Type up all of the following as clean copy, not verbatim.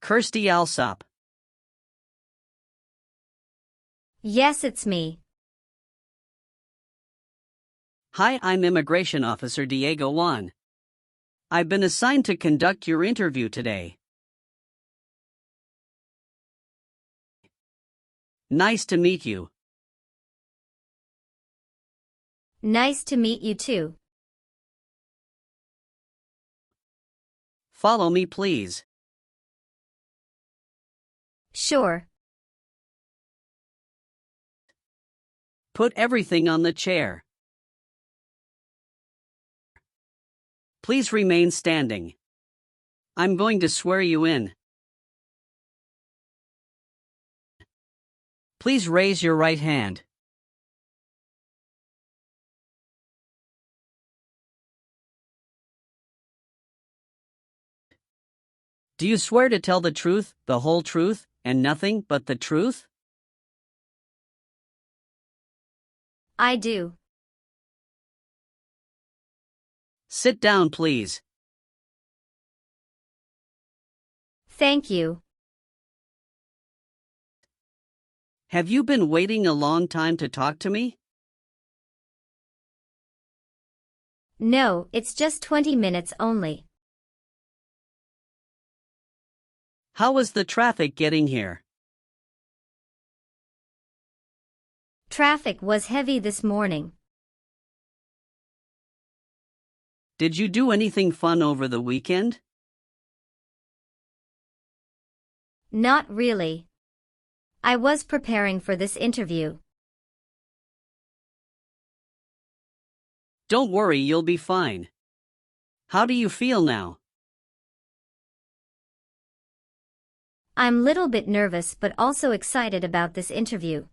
Kirsty Alsop. Yes, it's me. Hi, I'm Immigration Officer Diego Juan. I've been assigned to conduct your interview today. Nice to meet you. Nice to meet you too. Follow me, please. Sure. Put everything on the chair. Please remain standing. I'm going to swear you in. Please raise your right hand. Do you swear to tell the truth, the whole truth, and nothing but the truth? I do. Sit down, please. Thank you. Have you been waiting a long time to talk to me? No, it's just 20 minutes only. How was the traffic getting here? Traffic was heavy this morning. Did you do anything fun over the weekend? Not really. I was preparing for this interview. Don't worry, you'll be fine. How do you feel now? I'm little bit nervous but also excited about this interview.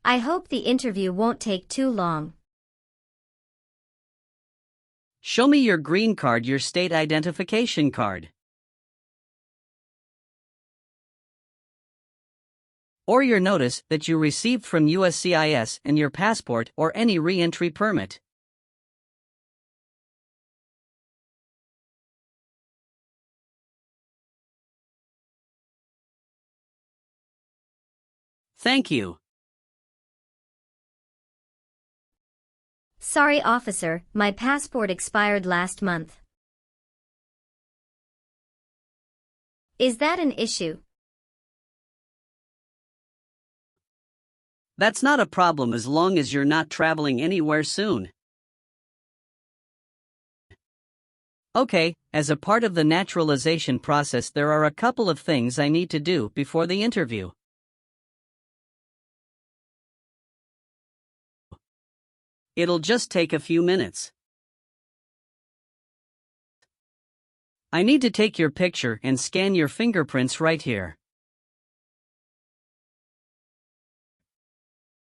I hope the interview won't take too long. Show me your green card, your state identification card. Or your notice that you received from USCIS and your passport or any re-entry permit. Thank you. Sorry, officer, my passport expired last month. Is that an issue? That's not a problem as long as you're not traveling anywhere soon. Okay, as a part of the naturalization process, there are a couple of things I need to do before the interview. It'll just take a few minutes. I need to take your picture and scan your fingerprints right here.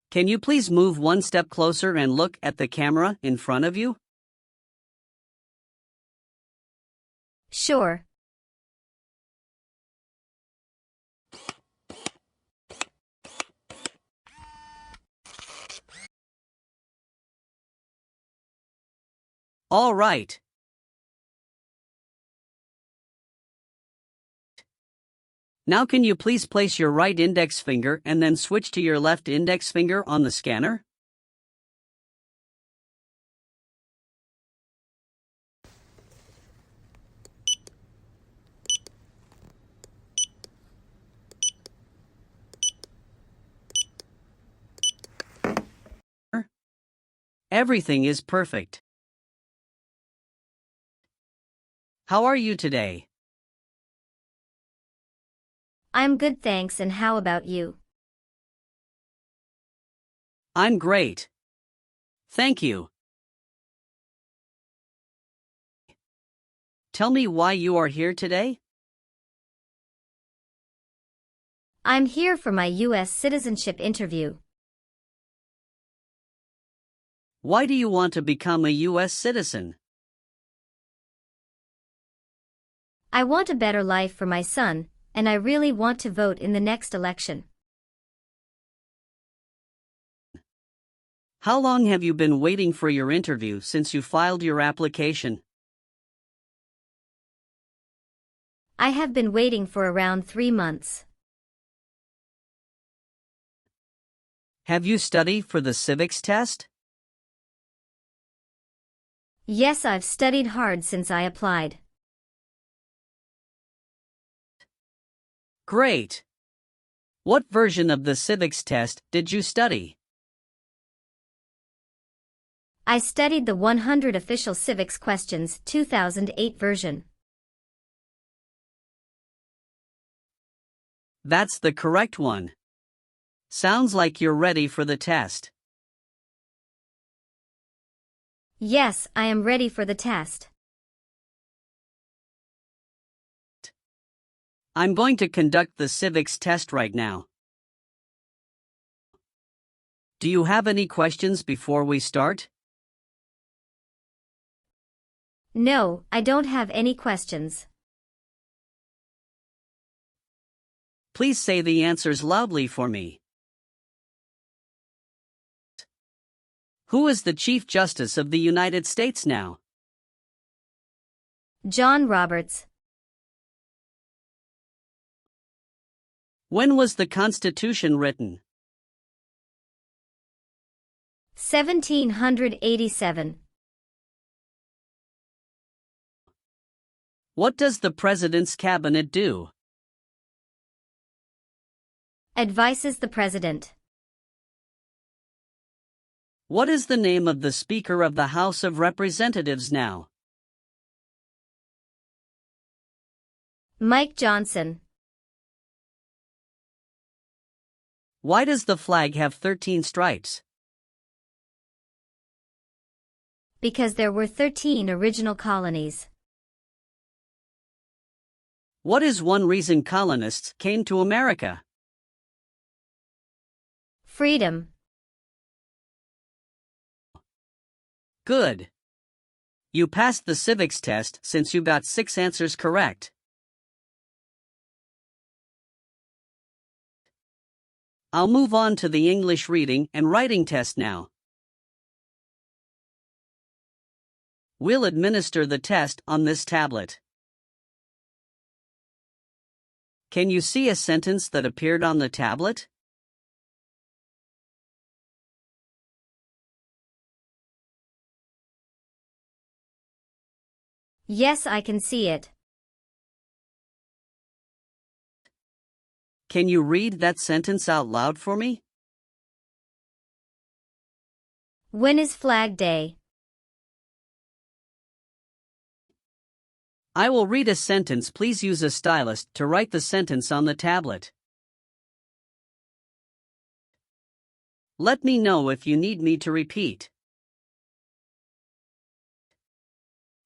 Can you please move one step closer and look at the camera in front of you? Sure. All right. Now can you please place your right index finger and then switch to your left index finger on the scanner? Everything is perfect. How are you today? I'm good, thanks, and how about you? I'm great. Thank you. Tell me why you are here today? I'm here for my US citizenship interview. Why do you want to become a US citizen? I want a better life for my son, and I really want to vote in the next election. How long have you been waiting for your interview since you filed your application? I have been waiting for around 3 months. Have you studied for the civics test? Yes, I've studied hard since I applied. Great! What version of the civics test did you study? I studied the 100 Official Civics Questions 2008 version. That's the correct one. Sounds like you're ready for the test. Yes, I am ready for the test. I'm going to conduct the civics test right now. Do you have any questions before we start? No, I don't have any questions. Please say the answers loudly for me. Who is the Chief Justice of the United States now? John Roberts. When was the Constitution written? 1787. What does the President's cabinet do? Advises the President. What is the name of the Speaker of the House of Representatives now? Mike Johnson. Why does the flag have 13 stripes? Because there were 13 original colonies. What is one reason colonists came to America? Freedom. Good. You passed the civics test since you got 6 answers correct. I'll move on to the English reading and writing test now. We'll administer the test on this tablet. Can you see a sentence that appeared on the tablet? Yes, I can see it. Can you read that sentence out loud for me? When is Flag Day? I will read a sentence. Please use a stylus to write the sentence on the tablet. Let me know if you need me to repeat.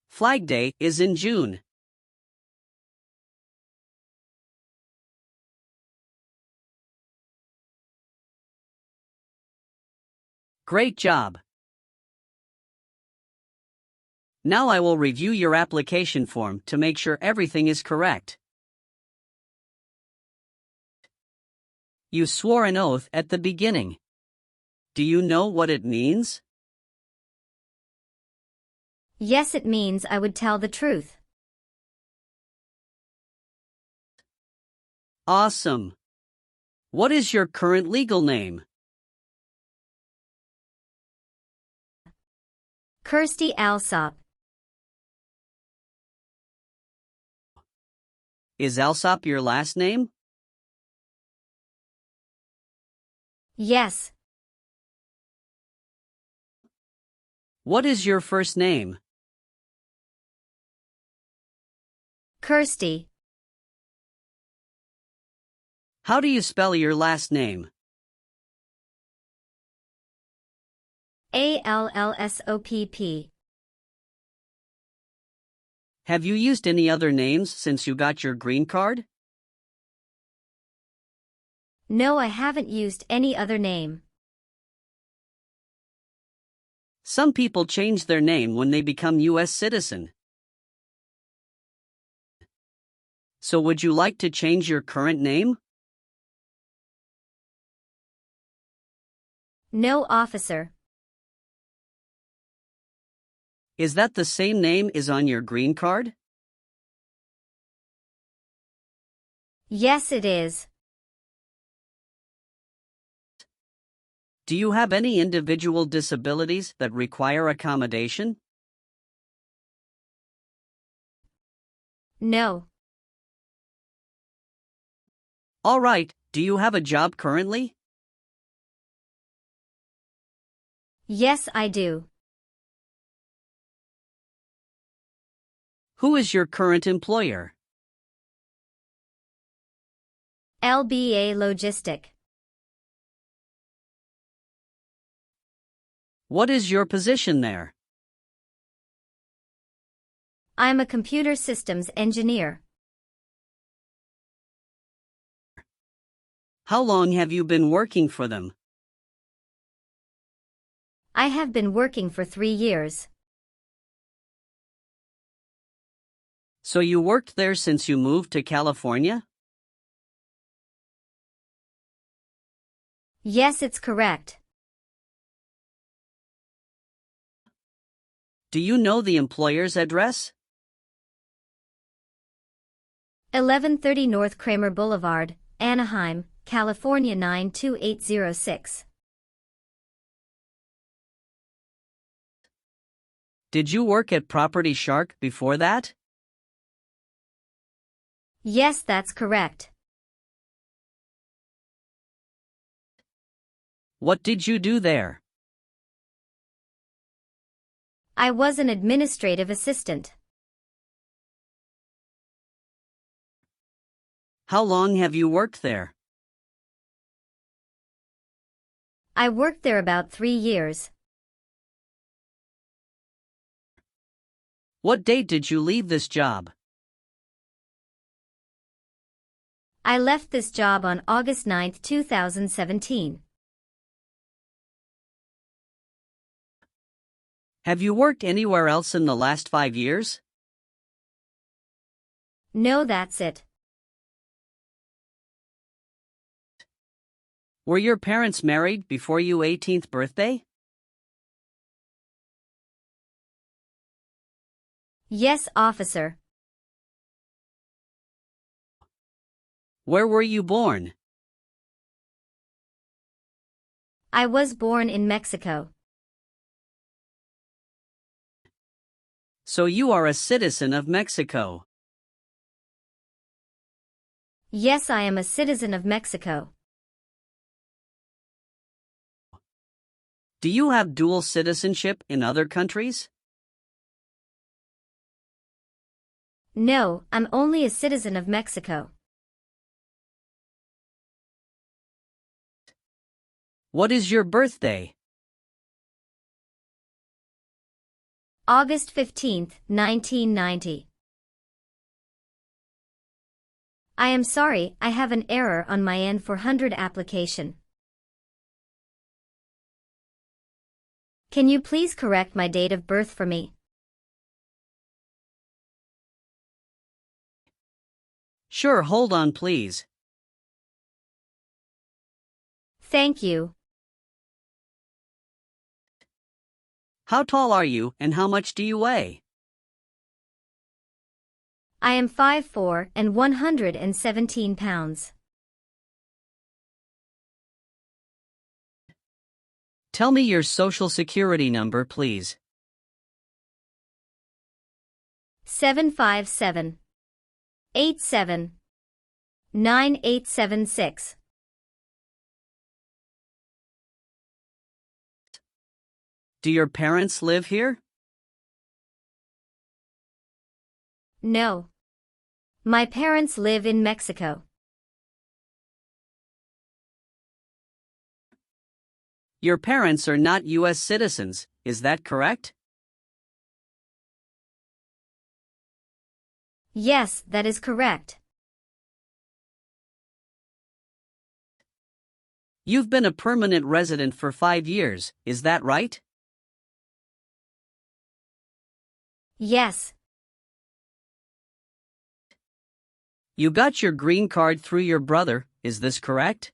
Flag Day is in June. Great job. Now I will review your application form to make sure everything is correct. You swore an oath at the beginning. Do you know what it means? Yes, it means I would tell the truth. Awesome. What is your current legal name? Kirsty Alsop. Is Alsop your last name? Yes. What is your first name? Kirsty. How do you spell your last name? Allsopp. Have you used any other names since you got your green card? No, I haven't used any other name. Some people change their name when they become US citizen. So would you like to change your current name? No, officer. Is that the same name as on your green card? Yes, it is. Do you have any individual disabilities that require accommodation? No. All right, do you have a job currently? Yes, I do. Who is your current employer? LBA Logistic. What is your position there? I'm a computer systems engineer. How long have you been working for them? I have been working for 3 years. So you worked there since you moved to California? Yes, it's correct. Do you know the employer's address? 1130 North Kramer Boulevard, Anaheim, California 92806. Did you work at Property Shark before that? Yes, that's correct. What did you do there? I was an administrative assistant. How long have you worked there? I worked there about 3 years. What date did you leave this job? I left this job on August 9, 2017. Have you worked anywhere else in the last 5 years? No, that's it. Were your parents married before your 18th birthday? Yes, officer. Where were you born? I was born in Mexico. So you are a citizen of Mexico. Yes, I am a citizen of Mexico. Do you have dual citizenship in other countries? No, I'm only a citizen of Mexico. What is your birthday? August 15, 1990. I am sorry, I have an error on my N-400 application. Can you please correct my date of birth for me? Sure, hold on please. Thank you. How tall are you and how much do you weigh? I am 5'4" and 117 pounds. Tell me your social security number, please. 757-87-9876. Do your parents live here? No. My parents live in Mexico. Your parents are not US citizens, is that correct? Yes, that is correct. You've been a permanent resident for 5 years, is that right? Yes. You got your green card through your brother, is this correct?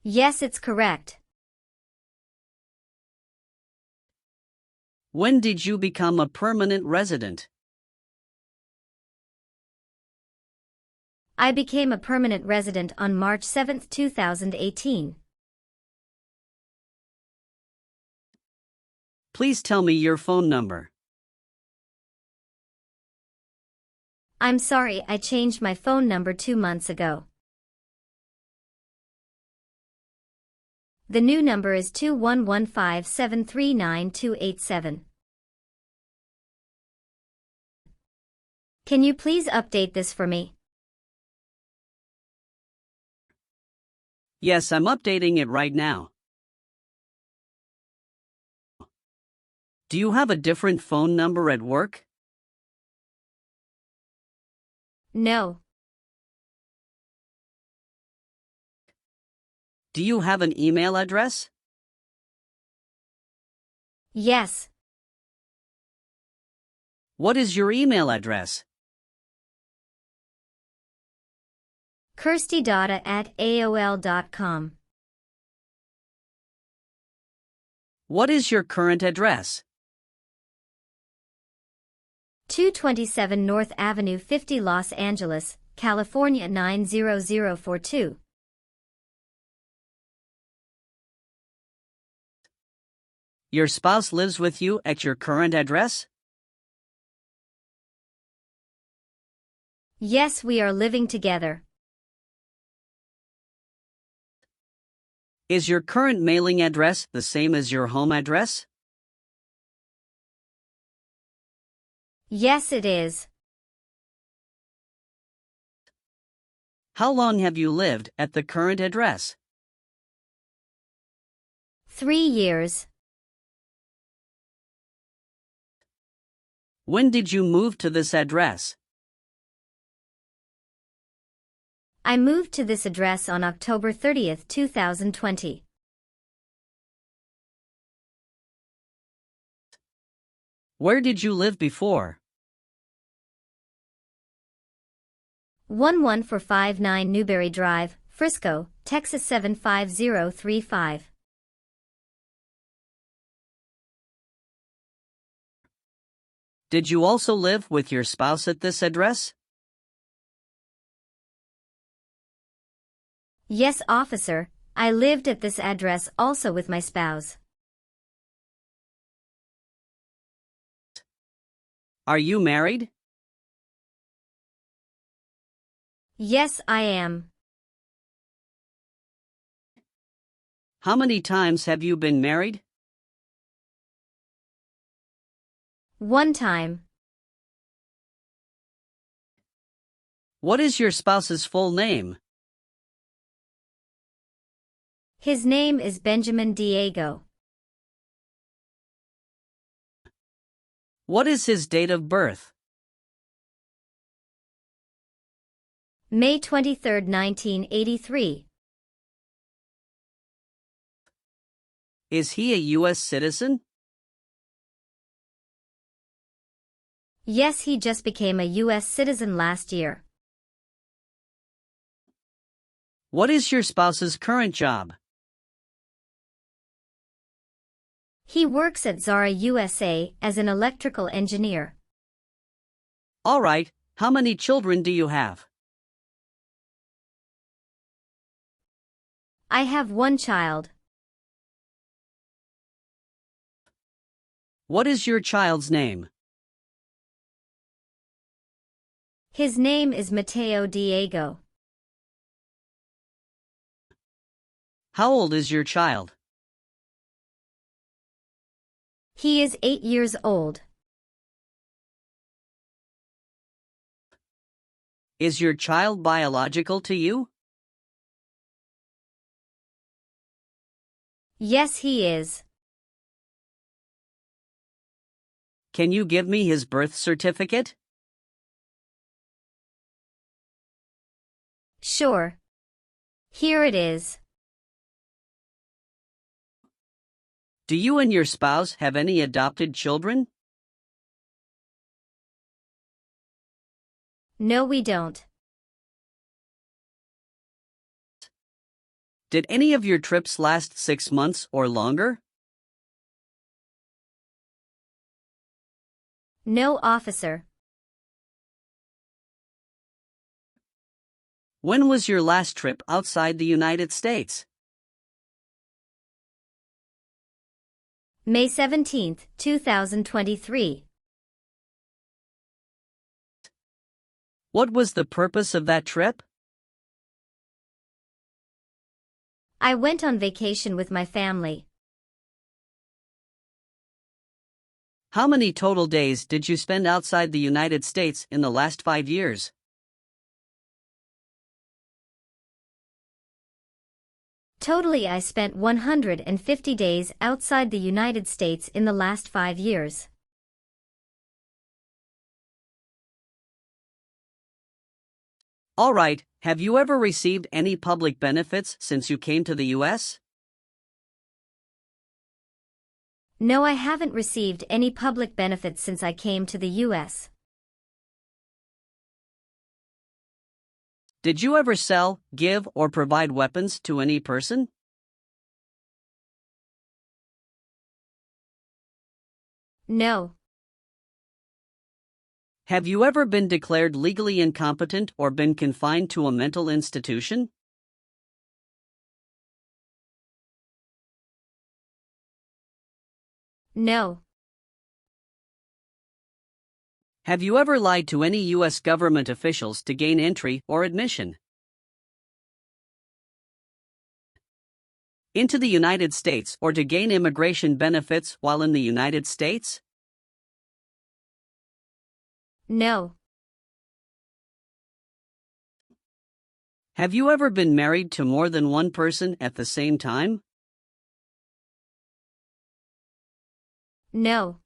Yes, it's correct. When did you become a permanent resident? I became a permanent resident on March 7, 2018. Please tell me your phone number. I'm sorry, I changed my phone number 2 months ago. The new number is 2115739287. Can you please update this for me? Yes, I'm updating it right now. Do you have a different phone number at work? No. Do you have an email address? Yes. What is your email address? kirstydata@aol.com. What is your current address? 227 North Avenue 50 Los Angeles, California 90042. Your spouse lives with you at your current address? Yes, we are living together. Is your current mailing address the same as your home address? Yes, it is. How long have you lived at the current address? 3 years. When did you move to this address? I moved to this address on October 30, 2020. Where did you live before? 11459 Newberry Drive, Frisco, Texas 75035. Did you also live with your spouse at this address? Yes, officer, I lived at this address also with my spouse. Are you married? Yes, I am. How many times have you been married? 1 time. What is your spouse's full name? His name is Benjamin Diego. What is his date of birth? May 23, 1983. Is he a US citizen? Yes, he just became a US citizen last year. What is your spouse's current job? He works at Zara USA as an electrical engineer. All right, how many children do you have? I have 1 child. What is your child's name? His name is Mateo Diego. How old is your child? He is 8 years old. Is your child biological to you? Yes, he is. Can you give me his birth certificate? Sure. Here it is. Do you and your spouse have any adopted children? No, we don't. Did any of your trips last 6 months or longer? No, officer. When was your last trip outside the United States? May 17, 2023. What was the purpose of that trip? I went on vacation with my family. How many total days did you spend outside the United States in the last 5 years? Totally, I spent 150 days outside the United States in the last 5 years. All right, have you ever received any public benefits since you came to the US? No, I haven't received any public benefits since I came to the US. Did you ever sell, give, or provide weapons to any person? No. Have you ever been declared legally incompetent or been confined to a mental institution? No. Have you ever lied to any U.S. government officials to gain entry or admission into the United States or to gain immigration benefits while in the United States? No. Have you ever been married to more than one person at the same time? No.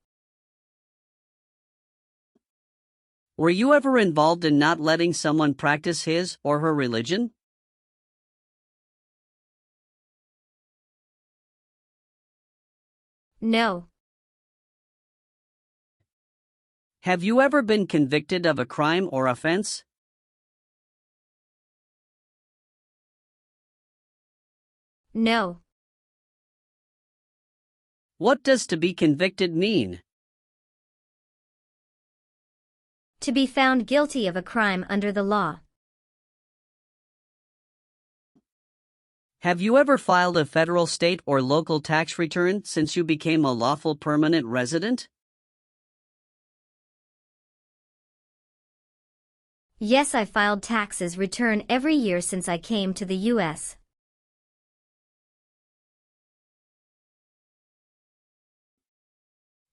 Were you ever involved in not letting someone practice his or her religion? No. Have you ever been convicted of a crime or offense? No. What does to be convicted mean? To be found guilty of a crime under the law. Have you ever filed a federal, state, or local tax return since you became a lawful permanent resident? Yes, I filed taxes return every year since I came to the U.S.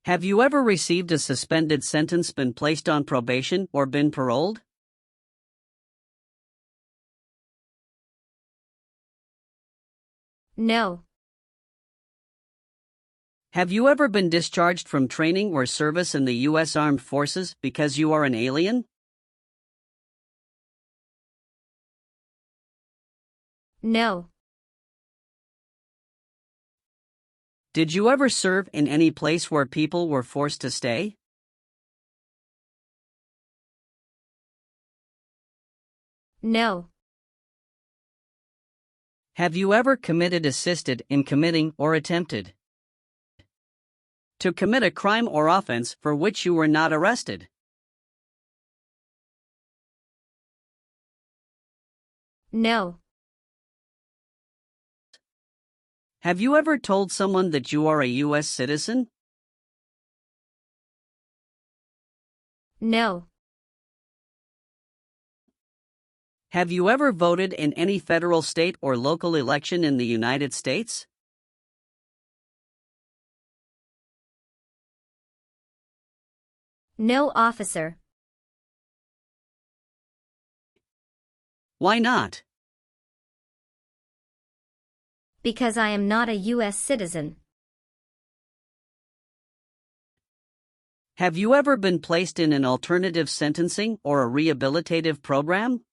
Have you ever received a suspended sentence, been placed on probation, or been paroled? No. Have you ever been discharged from training or service in the U.S. Armed Forces because you are an alien? No. Did you ever serve in any place where people were forced to stay? No. Have you ever committed, assisted in committing, or attempted to commit a crime or offense for which you were not arrested? No. Have you ever told someone that you are a U.S. citizen? No. Have you ever voted in any federal, state, or local election in the United States? No, officer. Why not? Because I am not a U.S. citizen. Have you ever been placed in an alternative sentencing or a rehabilitative program?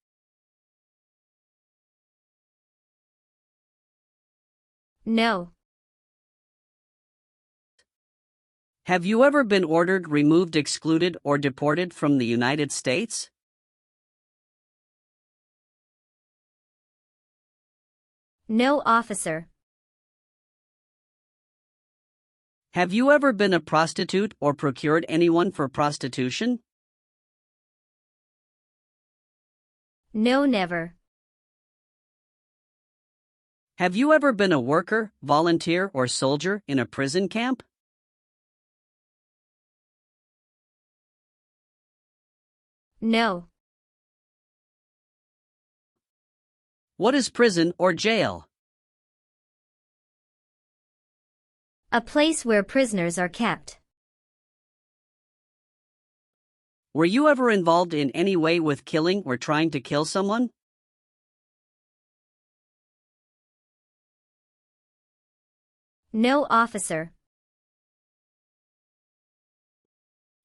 No. Have you ever been ordered, removed, excluded, or deported from the United States? No, officer. Have you ever been a prostitute or procured anyone for prostitution? No, never. Have you ever been a worker, volunteer, or soldier in a prison camp? No. What is prison or jail? A place where prisoners are kept. Were you ever involved in any way with killing or trying to kill someone? No, officer.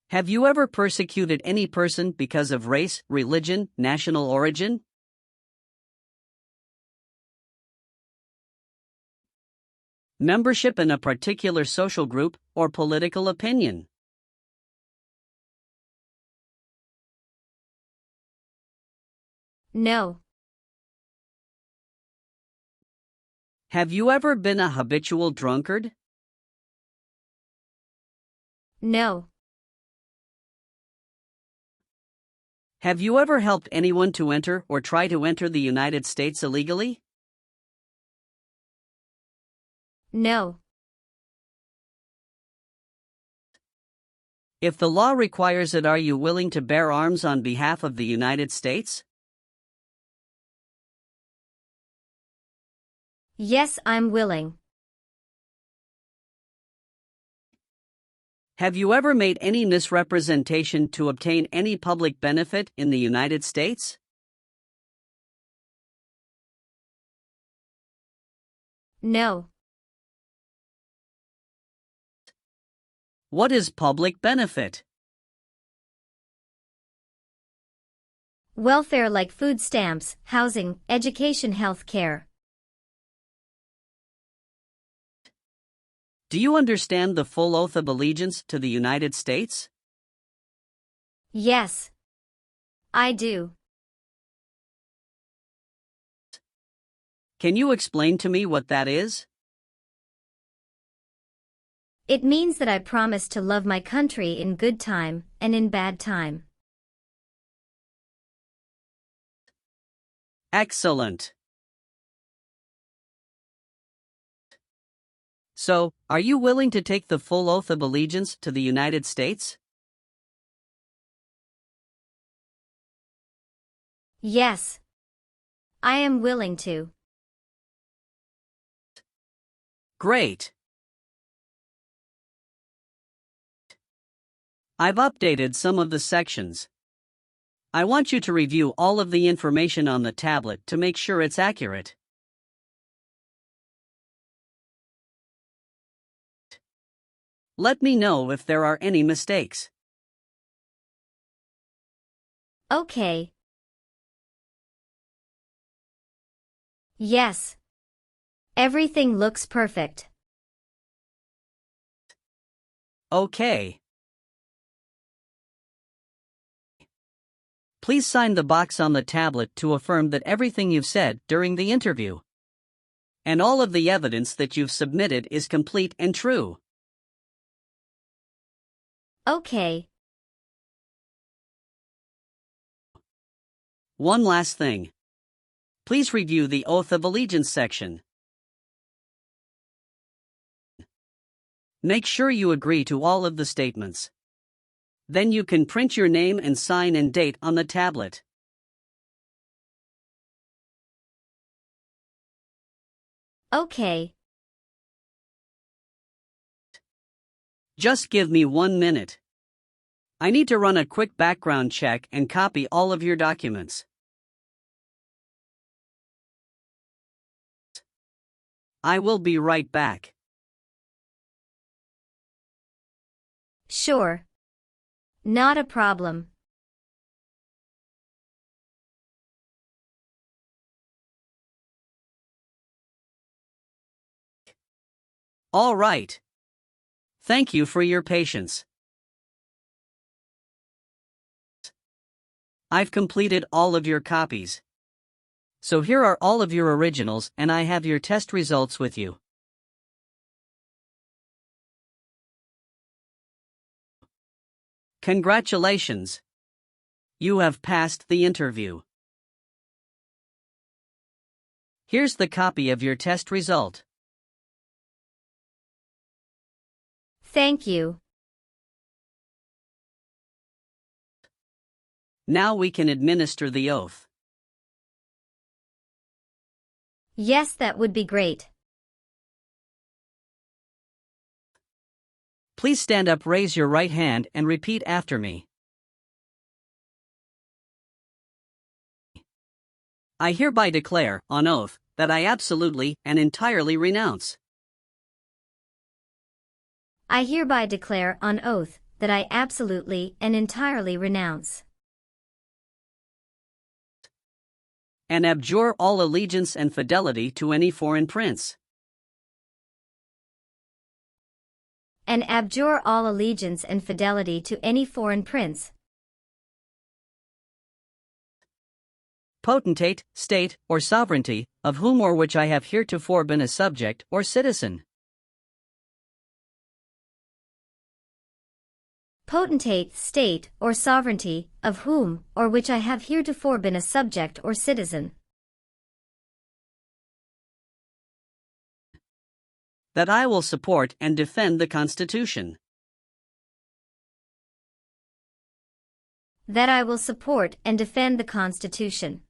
Have you ever persecuted any person because of race, religion, national origin? Membership in a particular social group or political opinion? No. Have you ever been a habitual drunkard? No. Have you ever helped anyone to enter or try to enter the United States illegally? No. If the law requires it, are you willing to bear arms on behalf of the United States? Yes, I'm willing. Have you ever made any misrepresentation to obtain any public benefit in the United States? No. What is public benefit? Welfare like food stamps, housing, education, health care. Do you understand the full oath of allegiance to the United States? Yes. I do. Can you explain to me what that is? It means that I promise to love my country in good time and in bad time. Excellent. So, are you willing to take the full oath of allegiance to the United States? Yes. I am willing to. Great. I've updated some of the sections. I want you to review all of the information on the tablet to make sure it's accurate. Let me know if there are any mistakes. Okay. Yes. Everything looks perfect. Okay. Please sign the box on the tablet to affirm that everything you've said during the interview and all of the evidence that you've submitted is complete and true. Okay. One last thing. Please review the Oath of Allegiance section. Make sure you agree to all of the statements. Then you can print your name and sign and date on the tablet. Okay. Just give me 1 minute. I need to run a quick background check and copy all of your documents. I will be right back. Sure. Not a problem. All right. Thank you for your patience. I've completed all of your copies. So here are all of your originals, and I have your test results with you. Congratulations! You have passed the interview. Here's the copy of your test result. Thank you. Now we can administer the oath. Yes, that would be great. Please stand up, raise your right hand, and repeat after me. I hereby declare, on oath, that I absolutely and entirely renounce. I hereby declare on oath that I absolutely and entirely renounce And abjure all allegiance and fidelity to any foreign prince. and abjure all allegiance and fidelity to any foreign prince, potentate, state, or sovereignty, of whom or which I have heretofore been a subject or citizen. potentate, state, or sovereignty, of whom or which I have heretofore been a subject or citizen, That I will support and defend the Constitution. that I will support and defend the Constitution,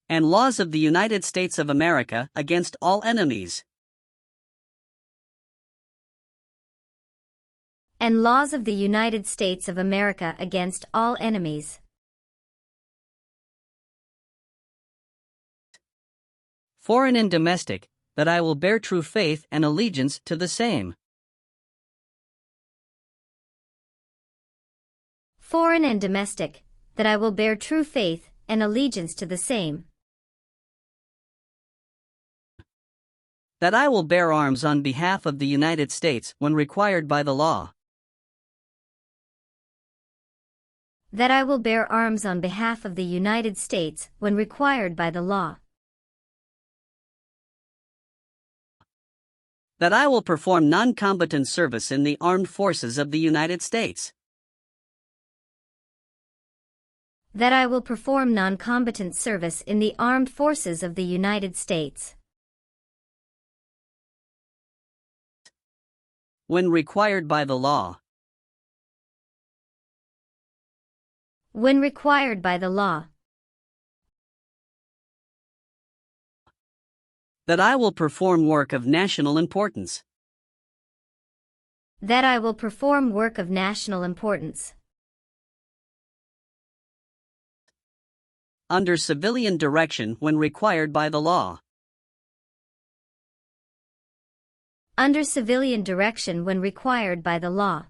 And laws of the United States of America against all enemies. and laws of the United States of America against all enemies, Foreign and domestic, that I will bear true faith and allegiance to the same. foreign and domestic, that I will bear true faith and allegiance to the same, That I will bear arms on behalf of the United States when required by the law. that I will bear arms on behalf of the United States when required by the law, That I will perform non-combatant service in the armed forces of the United States. that I will perform non-combatant service in the armed forces of the United States, When required by the law. when required by the law, That I will perform work of national importance. that I will perform work of national importance, Under civilian direction when required by the law. under civilian direction when required by the law,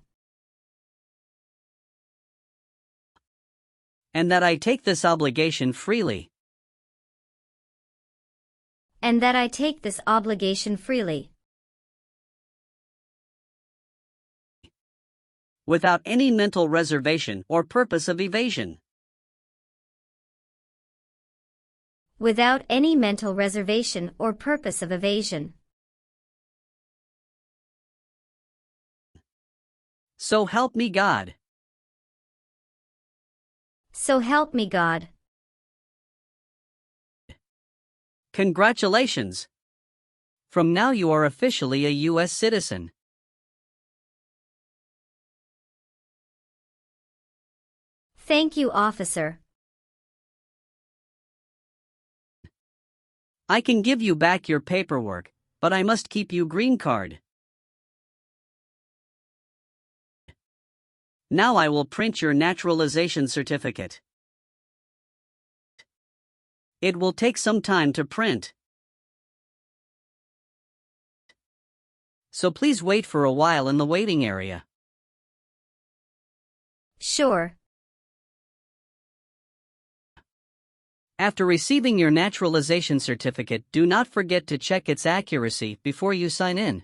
And that I take this obligation freely. and that I take this obligation freely, Without any mental reservation or purpose of evasion. without any mental reservation or purpose of evasion. So help me God. So help me God. Congratulations! From now you are officially a US citizen. Thank you, officer. I can give you back your paperwork, but I must keep you green card. Now I will print your naturalization certificate. It will take some time to print. So please wait for a while in the waiting area. Sure. After receiving your naturalization certificate, do not forget to check its accuracy before you sign in.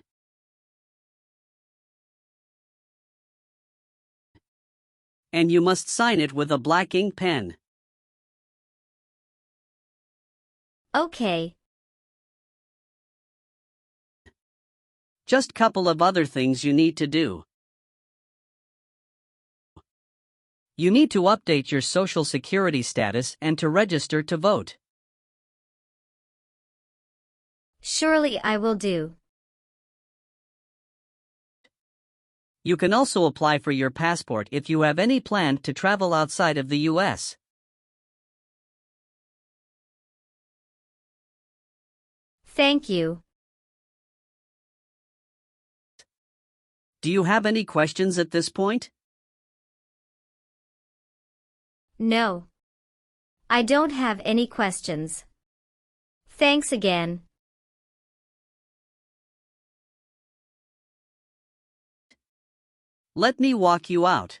And you must sign it with a black ink pen. Okay. Just couple of other things you need to do. You need to update your social security status and to register to vote. Surely I will do. You can also apply for your passport if you have any plan to travel outside of the US. Thank you. Do you have any questions at this point? No. I don't have any questions. Thanks again. Let me walk you out.